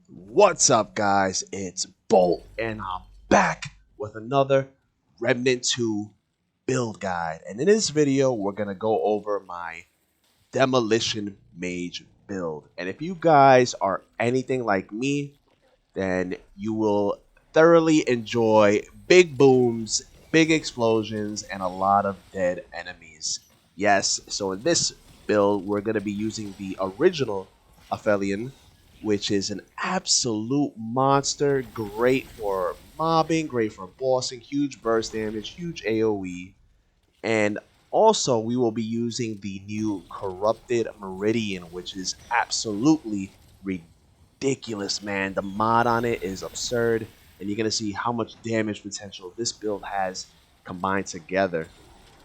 What's up, guys? It's Bolt, and I'm back with another Remnant 2 build guide. And in this video, we're going to go over my Demolition Mage build. And if you guys are anything like me, then you will thoroughly enjoy big booms, big explosions, and a lot of dead enemies. Yes, so in this build, we're going to be using the original Aphelion, which is an absolute monster, great for mobbing, great for bossing, huge burst damage, huge AoE, and also we will be using the new Corrupted Meridian, which is absolutely ridiculous, man. The mod on it is absurd, and you're going to see how much damage potential this build has combined together.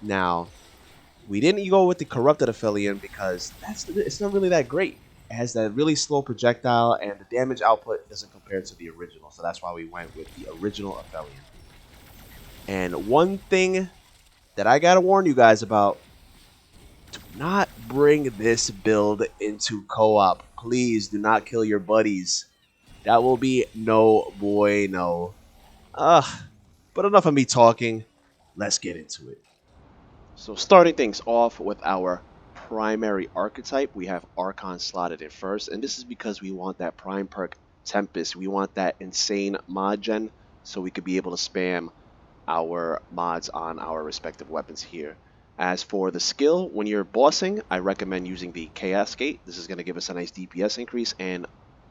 Now, we didn't go with the Corrupted Aphelion because it's not really that great. It has that really slow projectile, and the damage output doesn't compare to the original. So that's why we went with the original Aphelion. And one thing that I gotta warn you guys about: do not bring this build into co-op. Please do not kill your buddies. That will be no bueno. But enough of me talking. Let's get into it. So starting things off with our primary archetype, we have Archon slotted in first, and this is because we want that prime perk Tempest. We want that insane mod gen, so we could be able to spam our mods on our respective weapons here. As for the skill, when you're bossing, I recommend using the Chaos Gate. This is going to give us a nice DPS increase and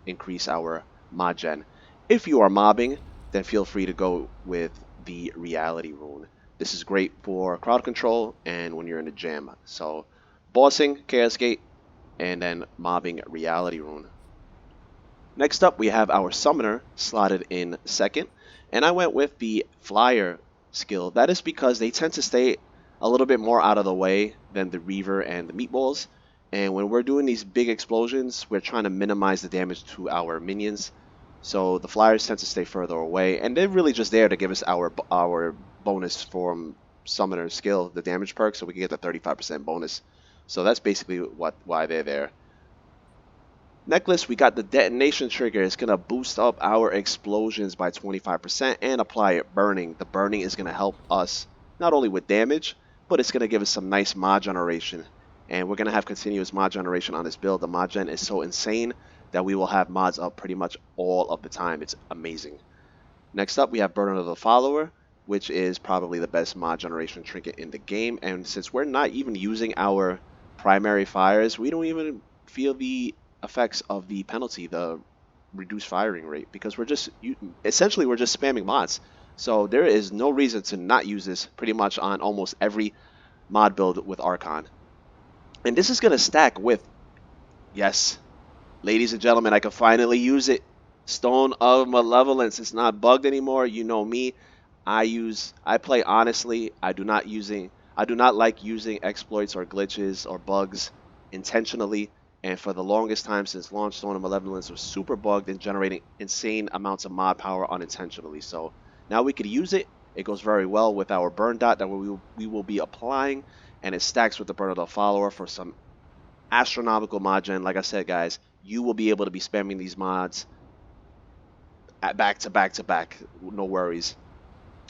increase our mod gen. If you are mobbing, then feel free to go with the Reality Rune. This is great for crowd control and when you're in a jam. So, bossing, Chaos Gate, and then mobbing Reality Rune. Next up, we have our Summoner slotted in second, and I went with the Flyer skill. That is because they tend to stay a little bit more out of the way than the Reaver and the Meatballs. And when we're doing these big explosions, we're trying to minimize the damage to our minions. So the Flyers tend to stay further away, and they're really just there to give us our bonus from Summoner skill, the damage perk, so we can get the 35% bonus. So that's basically why they're there. Necklace, we got the detonation trigger. It's going to boost up our explosions by 25% and apply it burning. The burning is going to help us not only with damage, but it's going to give us some nice mod generation. And we're going to have continuous mod generation on this build. The mod gen is so insane that we will have mods up pretty much all of the time. It's amazing. Next up, we have Burden of the Follower, which is probably the best mod generation trinket in the game. And since we're not even using our primary fires, we don't even feel the effects of the penalty, the reduced firing rate, because essentially we're just spamming mods. So there is no reason to not use this pretty much on almost every mod build with Archon. And this is going to stack with, yes, ladies and gentlemen, I can finally use it. Stone of Malevolence. It's not bugged anymore. You know me. I play honestly. I do not like using exploits or glitches or bugs intentionally. And for the longest time since launch, Stone of Malevolence was super bugged and generating insane amounts of mod power unintentionally. So now we could use it. It goes very well with our burn dot that we will be applying, and it stacks with the Burn of the Follower for some astronomical mod gen. Like I said, guys, you will be able to be spamming these mods at back to back to back. No worries.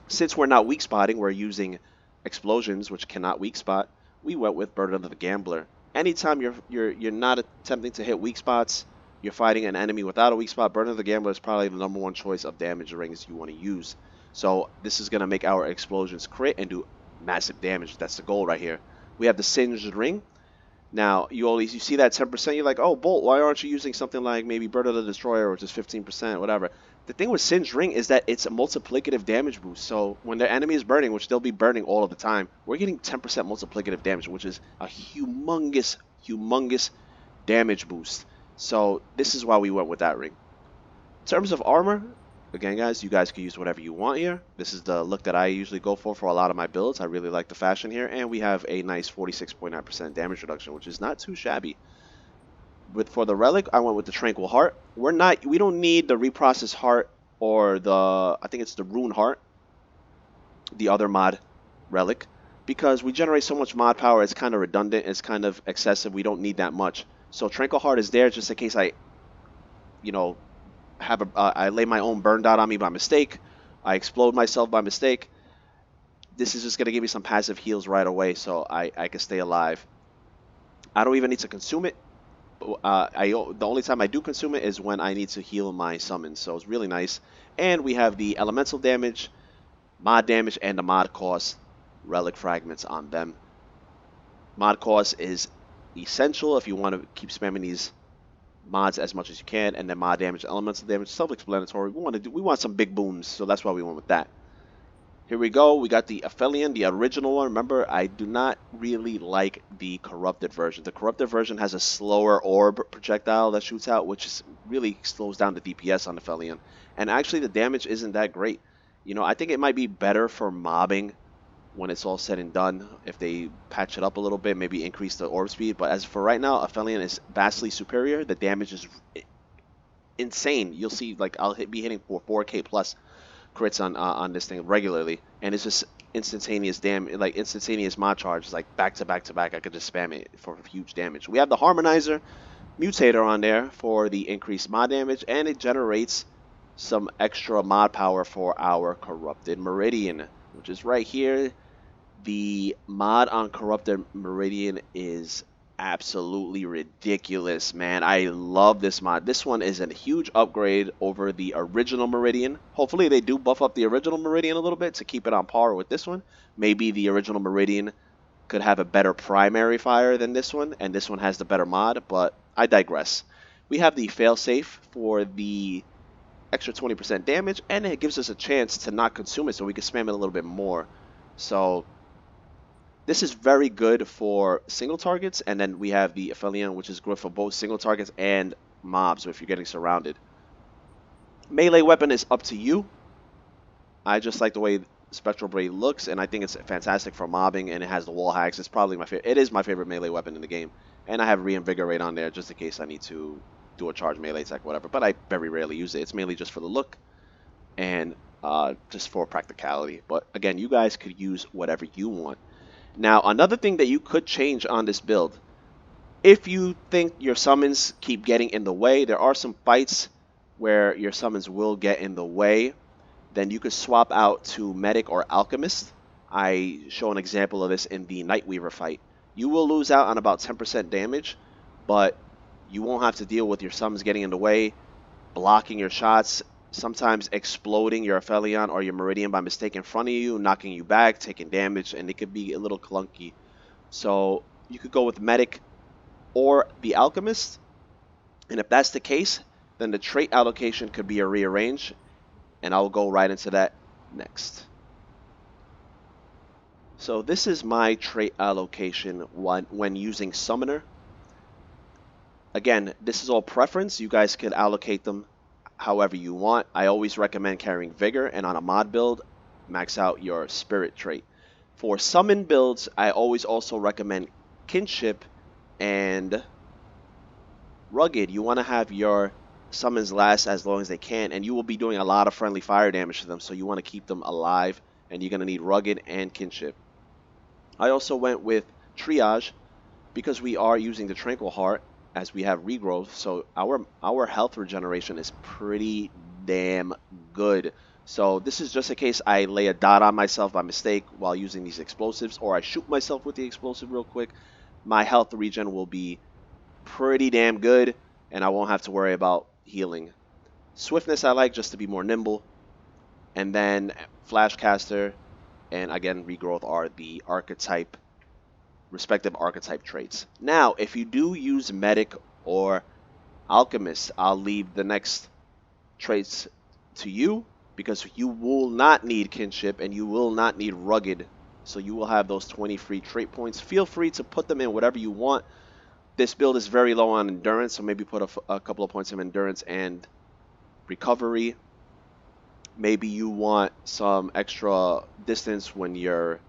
Since we're not weak spotting, we're using explosions, which cannot weak spot. We went with Burden of the Gambler. Anytime you're not attempting to hit weak spots, you're fighting an enemy without a weak spot, Burden of the Gambler is probably the #1 choice of damage rings you want to use. So this is going to make our explosions crit and do massive damage. That's the goal right here. We have the Singed Ring. Now, you see that 10%, you're like, oh, Bolt, why aren't you using something like maybe Bird of the Destroyer, which is 15%, whatever. The thing with Singed Ring is that it's a multiplicative damage boost. So when their enemy is burning, which they'll be burning all of the time, we're getting 10% multiplicative damage, which is a humongous, humongous damage boost. So this is why we went with that ring. In terms of armor, again, guys, you guys can use whatever you want here. This is the look that I usually go for a lot of my builds. I really like the fashion here, and we have a nice 46.9% damage reduction, which is not too shabby. For the relic, I went with the Tranquil Heart. We don't need the Reprocessed Heart or I think it's the Rune Heart, the other mod relic, because we generate so much mod power. It's kind of redundant. It's kind of excessive. We don't need that much. So Tranquil Heart is there just in case I, I lay my own burn dot on me by mistake. I explode myself by mistake. This is just gonna give me some passive heals right away, so I can stay alive. I don't even need to consume it. The only time I do consume it is when I need to heal my summons, so it's really nice. And we have the elemental damage, mod damage, and the mod cost relic fragments on them. Mod cost is essential if you want to keep spamming these mods as much as you can, and then mod damage, elemental damage, self-explanatory. We want some big booms, so that's why we went with that. Here we go. We got the Aphelion, the original one. Remember, I do not really like the corrupted version. The corrupted version has a slower orb projectile that shoots out, which really slows down the DPS on the Aphelion. And actually, the damage isn't that great. You know, I think it might be better for mobbing when it's all said and done. If they patch it up a little bit, maybe increase the orb speed. But as for right now, Aphelion is vastly superior. The damage is insane. You'll see, like, I'll be hitting for 4K plus crits on this thing regularly, and it's just instantaneous damage, like instantaneous mod charge, like back to back to back. I could just spam it for huge damage. We have the Harmonizer Mutator on there for the increased mod damage, and it generates some extra mod power for our Corrupted Meridian, which is right here. The mod on Corrupted Meridian is absolutely ridiculous, man. I love this mod. This one is a huge upgrade over the original Meridian. Hopefully they do buff up the original Meridian a little bit to keep it on par with this one. Maybe the original Meridian could have a better primary fire than this one, and this one has the better mod, but I digress. We have the failsafe for the extra 20% damage, and it gives us a chance to not consume it so we can spam it a little bit more. So this is very good for single targets, and then we have the Aphelion, which is good for both single targets and mobs if you're getting surrounded. Melee weapon is up to you. I just like the way Spectral Blade looks, and I think it's fantastic for mobbing, and it has the wall hacks. It's probably my favorite. It is my favorite melee weapon in the game, and I have Reinvigorate on there just in case I need to do a charge melee attack, whatever. But I very rarely use it. It's mainly just for the look and just for practicality. But again, you guys could use whatever you want. Now, another thing that you could change on this build, if you think your summons keep getting in the way, there are some fights where your summons will get in the way, then you could swap out to Medic or Alchemist. I show an example of this in the Nightweaver fight. You will lose out on about 10% damage, but you won't have to deal with your summons getting in the way, blocking your shots, sometimes exploding your Aphelion or your Meridian by mistake in front of you, knocking you back, taking damage, and it could be a little clunky. So you could go with Medic or the Alchemist, and if that's the case, then the trait allocation could be a rearrange, and I'll go right into that next. So this is my trait allocation when using Summoner. Again, this is all preference. You guys could allocate them however you want. I always recommend carrying Vigor, and on a mod build, max out your Spirit trait. For summon builds, I always also recommend Kinship and Rugged. You want to have your summons last as long as they can, and you will be doing a lot of friendly fire damage to them, so you want to keep them alive, and you're going to need Rugged and Kinship. I also went with Triage because we are using the Tranquil Heart as we have regrowth, so our health regeneration is pretty damn good. So this is just in case I lay a dot on myself by mistake while using these explosives, or I shoot myself with the explosive real quick. My health regen will be pretty damn good, and I won't have to worry about healing. Swiftness I like just to be more nimble, and then Flashcaster and again regrowth are the respective archetype traits. Now, if you do use Medic or Alchemist, I'll leave the next traits to you because you will not need Kinship and you will not need Rugged. So you will have those 20 free trait points. Feel free to put them in whatever you want. This build is very low on endurance, so maybe put a couple of points of endurance and recovery. Maybe you want some extra distance when you're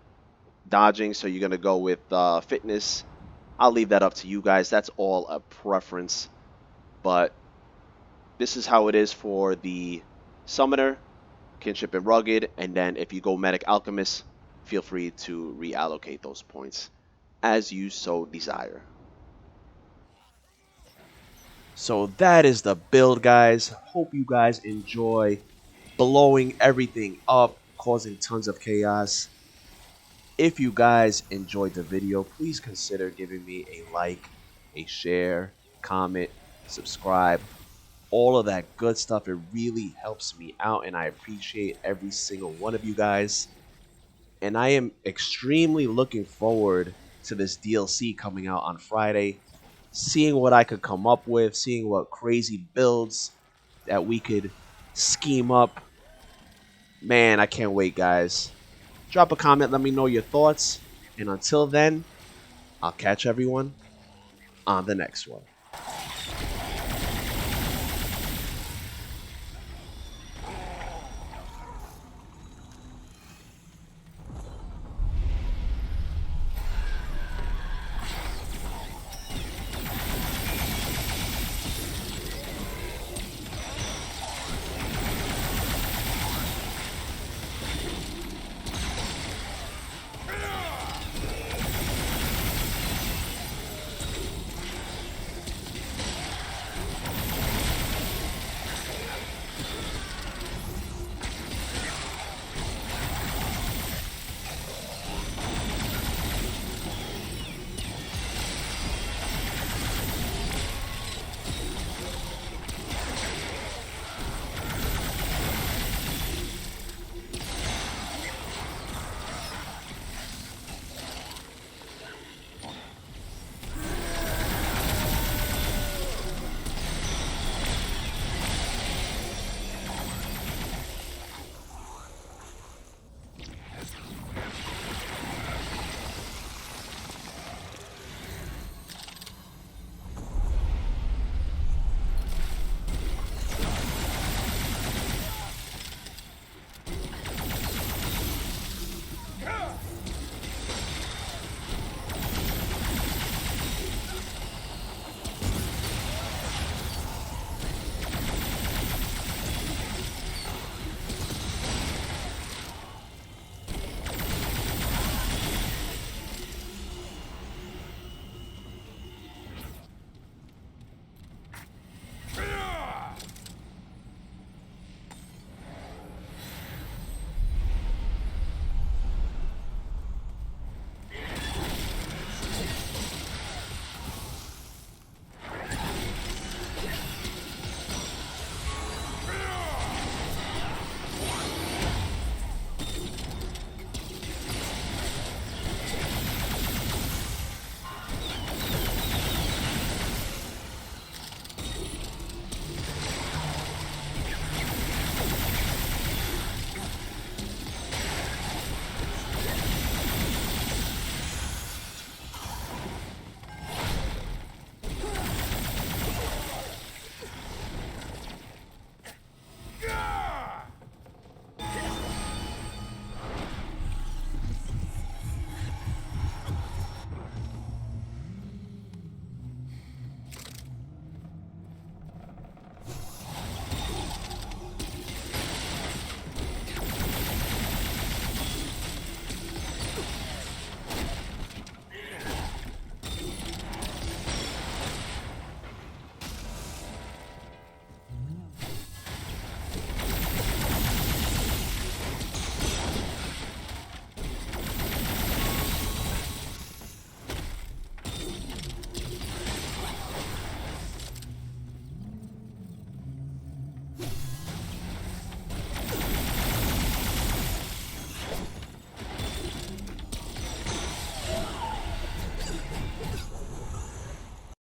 dodging, so you're going to go with fitness. I'll leave that up to you guys. That's all a preference, but this is how it is for the Summoner, Kinship and Rugged, and then if you go Medic Alchemist, feel free to reallocate those points as you so desire. So that is the build, guys. Hope you guys enjoy blowing everything up, causing tons of chaos. If you guys enjoyed the video, please consider giving me a like, a share, comment, subscribe, all of that good stuff. It really helps me out, and I appreciate every single one of you guys. And I am extremely looking forward to this DLC coming out on Friday, seeing what I could come up with, seeing what crazy builds that we could scheme up. Man, I can't wait, guys. Drop a comment, let me know your thoughts. And until then, I'll catch everyone on the next one.